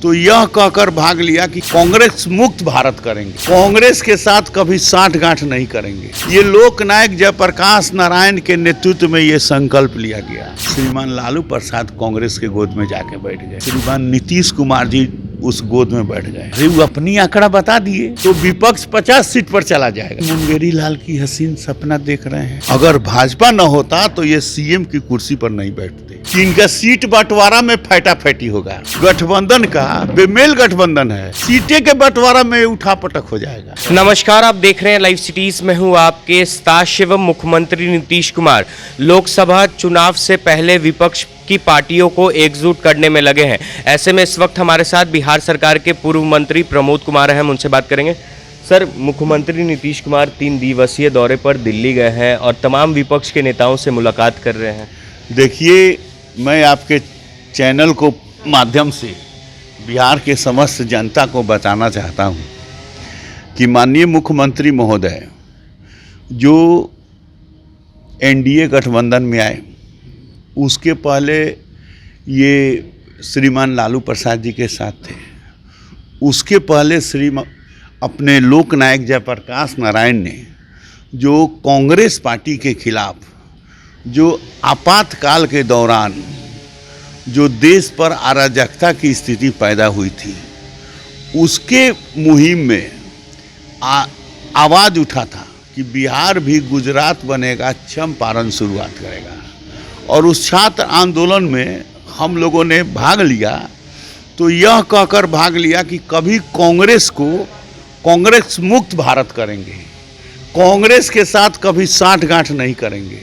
तो यह कहकर भाग लिया कि कांग्रेस मुक्त भारत करेंगे, कांग्रेस के साथ कभी साठगांठ नहीं करेंगे। ये लोकनायक जयप्रकाश नारायण के नेतृत्व में ये संकल्प लिया गया। श्रीमान लालू प्रसाद कांग्रेस के गोद में जाके बैठ गए, श्रीमान नीतीश कुमार जी उस गोद में बैठ गए। अरे वो अपनी आंकड़ा बता दिए तो विपक्ष 50 सीट पर चला जाएगा। मुंगेरी लाल की हसीन सपना देख रहे हैं। अगर भाजपा न होता तो ये सीएम की कुर्सी पर नहीं बैठते। इनका सीट बंटवारा में फैटाफैटी होगा। गठबंधन का बेमेल गठबंधन है, सीटें के बंटवारा में उठापटक हो जाएगा। नमस्कार, आप देख रहे हैं लाइव सिटीज में हूं आपके साथ एवं मुख्यमंत्री नीतीश कुमार लोकसभा चुनाव से पहले विपक्ष की पार्टियों को एकजुट करने में लगे हैं। ऐसे में इस वक्त हमारे साथ बिहार सरकार के पूर्व मंत्री प्रमोद कुमार हैं, हम उनसे बात करेंगे। सर, मुख्यमंत्री नीतीश कुमार 3 दिवसीय दौरे पर दिल्ली गए हैं और तमाम विपक्ष के नेताओं से मुलाकात कर रहे हैं। देखिए, मैं आपके चैनल को माध्यम से बिहार के समस्त जनता को बताना चाहता हूं कि माननीय मुख्यमंत्री महोदय जो एनडीए गठबंधन में आए, उसके पहले ये श्रीमान लालू प्रसाद जी के साथ थे। उसके पहले अपने लोकनायक जयप्रकाश नारायण ने जो कांग्रेस पार्टी के खिलाफ जो आपातकाल के दौरान जो देश पर अराजकता की स्थिति पैदा हुई थी, उसके मुहिम में आवाज़ उठा था कि बिहार भी गुजरात बनेगा, चंपारण शुरुआत करेगा। और उस छात्र आंदोलन में हम लोगों ने भाग लिया तो यह कहकर भाग लिया कि कभी कांग्रेस मुक्त भारत करेंगे, कांग्रेस के साथ कभी साठगांठ नहीं करेंगे।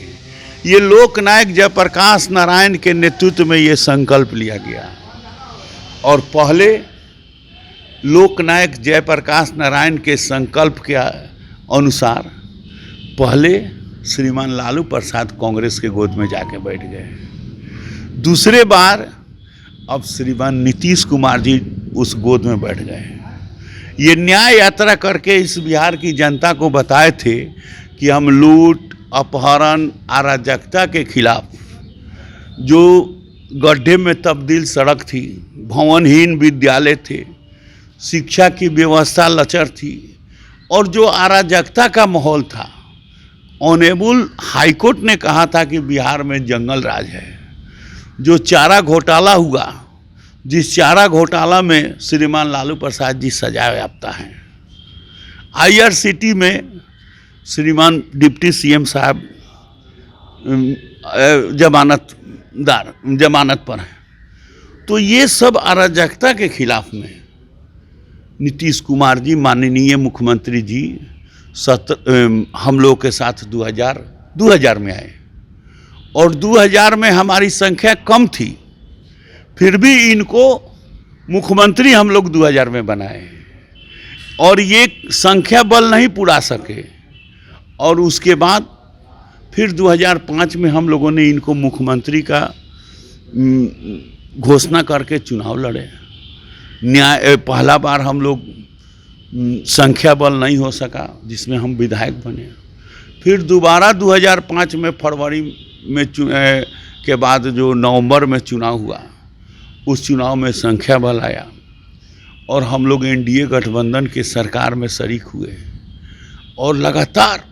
ये लोकनायक जयप्रकाश नारायण के नेतृत्व में ये संकल्प लिया गया। और पहले लोकनायक जयप्रकाश नारायण के संकल्प के अनुसार पहले श्रीमान लालू प्रसाद कांग्रेस के गोद में जाके बैठ गए। दूसरे बार अब श्रीमान नीतीश कुमार जी उस गोद में बैठ गए। ये न्याय यात्रा करके इस बिहार की जनता को बताए थे कि हम लूट, अपहरण, अराजकता के खिलाफ, जो गड्ढे में तब्दील सड़क थी, भवनहीन विद्यालय थे, शिक्षा की व्यवस्था लचर थी और जो अराजकता का माहौल था, ऑनेबल हाईकोर्ट ने कहा था कि बिहार में जंगल राज है। जो चारा घोटाला हुआ, जिस चारा घोटाला में श्रीमान लालू प्रसाद जी सजा याफ्ता हैं, IRCT में श्रीमान डिप्टी सीएम साहब जमानत पर हैं। तो ये सब अराजकता के खिलाफ में नीतीश कुमार जी, माननीय मुख्यमंत्री जी, हम लोग के साथ 2000 में आए। और 2000 में हमारी संख्या कम थी, फिर भी इनको मुख्यमंत्री हम लोग 2000 में बनाए और ये संख्या बल नहीं पुरा सके। और उसके बाद फिर 2005 में हम लोगों ने इनको मुख्यमंत्री का घोषणा करके चुनाव लड़े। पहला बार हम लोग संख्या बल नहीं हो सका, जिसमें हम विधायक बने। फिर दोबारा 2005 में फरवरी में के बाद जो नवंबर में चुनाव हुआ, उस चुनाव में संख्या बल आया और हम लोग एनडीए गठबंधन के सरकार में शरीक हुए। और लगातार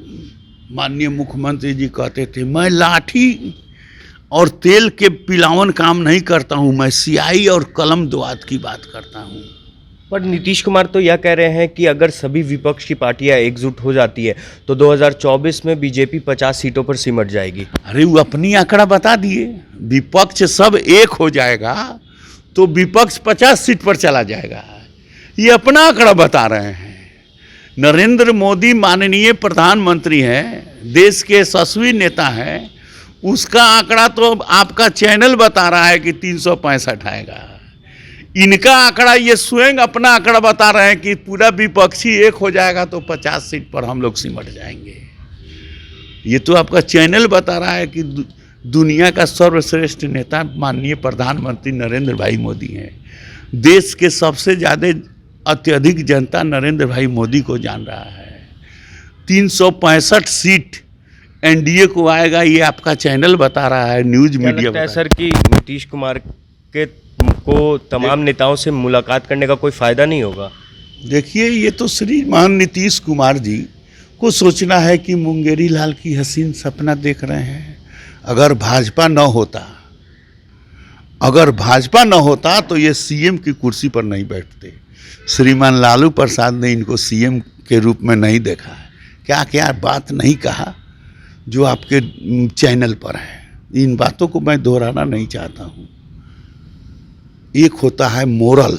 माननीय मुख्यमंत्री जी कहते थे, मैं लाठी और तेल के पिलावन काम नहीं करता हूँ, मैं सियाही और कलम दुआत की बात करता हूँ। पर नीतीश कुमार तो यह कह रहे हैं कि अगर सभी विपक्ष की पार्टियां एकजुट हो जाती है तो 2024 में बीजेपी 50 सीटों पर सिमट जाएगी। अरे वो अपनी आंकड़ा बता दिए, विपक्ष सब एक हो जाएगा तो विपक्ष 50 सीट पर चला जाएगा। ये अपना आंकड़ा बता रहे हैं। नरेंद्र मोदी माननीय प्रधानमंत्री हैं, देश के यशस्वी नेता हैं, उसका आंकड़ा तो आपका चैनल बता रहा है कि 365 आएगा। इनका आंकड़ा, ये स्वयं अपना आंकड़ा बता रहे हैं कि पूरा विपक्षी एक हो जाएगा तो 50 सीट पर हम लोग सिमट जाएंगे। ये तो आपका चैनल बता रहा है कि दुनिया का सर्वश्रेष्ठ नेता माननीय प्रधानमंत्री नरेंद्र भाई मोदी हैं। देश के सबसे ज़्यादा अत्यधिक जनता नरेंद्र भाई मोदी को जान रहा है। 365 सीट एनडीए को आएगा, ये आपका चैनल बता रहा है, न्यूज मीडिया लगता है सर कि नीतीश कुमार को तमाम नेताओं से मुलाकात करने का कोई फ़ायदा नहीं होगा? देखिए, ये तो श्रीमान नीतीश कुमार जी को सोचना है कि मुंगेरी लाल की हसीन सपना देख रहे हैं। अगर भाजपा न होता तो ये सीएम की कुर्सी पर नहीं बैठते। श्रीमान लालू प्रसाद ने इनको सीएम के रूप में नहीं देखा है। क्या क्या बात नहीं कहा जो आपके चैनल पर है। इन बातों को मैं दोहराना नहीं चाहता हूँ। एक होता है मोरल,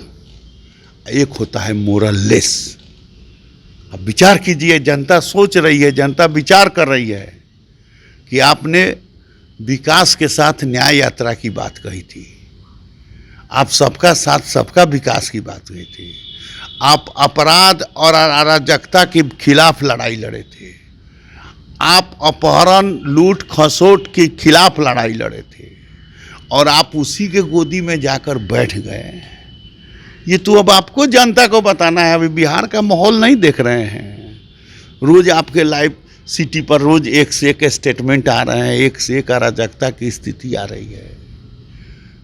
एक होता है मोरललेस। अब विचार कीजिए, जनता सोच रही है, जनता विचार कर रही है कि आपने विकास के साथ न्याय यात्रा की बात कही थी, आप सबका साथ सबका विकास की बात कही थी, आप अपराध और अराजकता के खिलाफ लड़ाई लड़े थे, आप अपहरण लूट खसोट के खिलाफ लड़ाई लड़े थे, और आप उसी के गोदी में जाकर बैठ गए। ये तो अब आपको जनता को बताना है। अभी बिहार का माहौल नहीं देख रहे हैं। रोज आपके लाइव सिटी पर रोज एक से एक स्टेटमेंट आ रहे हैं, एक से एक अराजकता की स्थिति आ रही है।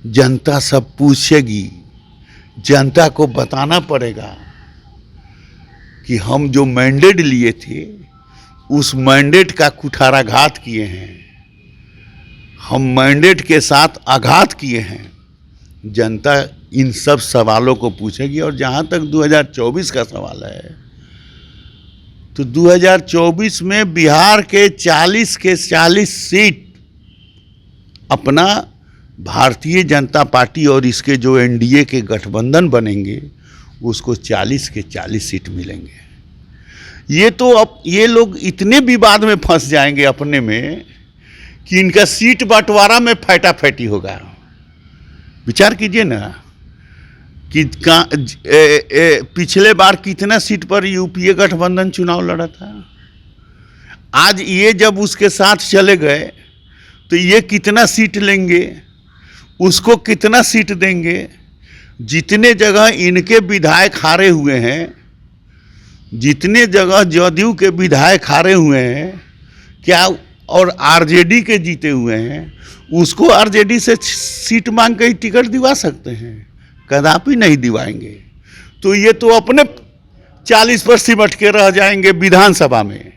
जनता सब पूछेगी, जनता को बताना पड़ेगा कि हम जो मैंडेट लिए थे उस मैंडेट का कुठाराघात किए हैं, हम मैंडेट के साथ आघात किए हैं। जनता इन सब सवालों को पूछेगी। और जहाँ तक 2024 का सवाल है, तो 2024 में बिहार के 40 के 40 सीट अपना भारतीय जनता पार्टी और इसके जो एनडीए के गठबंधन बनेंगे उसको 40 के 40 सीट मिलेंगे। ये तो अब ये लोग इतने विवाद में फंस जाएंगे अपने में कि इनका सीट बंटवारा में फैटाफैटी होगा। विचार कीजिए ना कि पिछले बार कितना सीट पर यूपीए गठबंधन चुनाव लड़ा था। आज ये जब उसके साथ चले गए तो ये कितना सीट लेंगे, उसको कितना सीट देंगे। जितने जगह इनके विधायक हारे हुए हैं, जितने जगह जदयू के विधायक हारे हुए हैं क्या, और आरजेडी के जीते हुए हैं, उसको आरजेडी से सीट मांग के ही टिकट दिवा सकते हैं? कदापि नहीं दिवाएंगे। तो ये तो अपने 40 पर सिमट के रह जाएंगे विधानसभा में।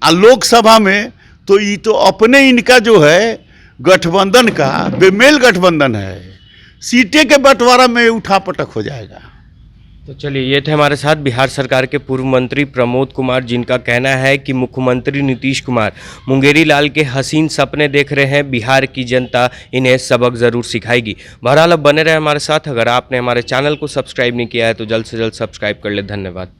और लोकसभा में तो ये तो अपने इनका जो है गठबंधन का बेमेल गठबंधन है, सीटें के बंटवारा में उठापटक हो जाएगा। तो चलिए, ये थे हमारे साथ बिहार सरकार के पूर्व मंत्री प्रमोद कुमार, जिनका कहना है कि मुख्यमंत्री नीतीश कुमार मुंगेरी लाल के हसीन सपने देख रहे हैं। बिहार की जनता इन्हें सबक ज़रूर सिखाएगी। बहरहाल अब बने रहे हमारे साथ। अगर आपने हमारे चैनल को सब्सक्राइब नहीं किया है तो जल्द से जल्द सब्सक्राइब कर ले। धन्यवाद।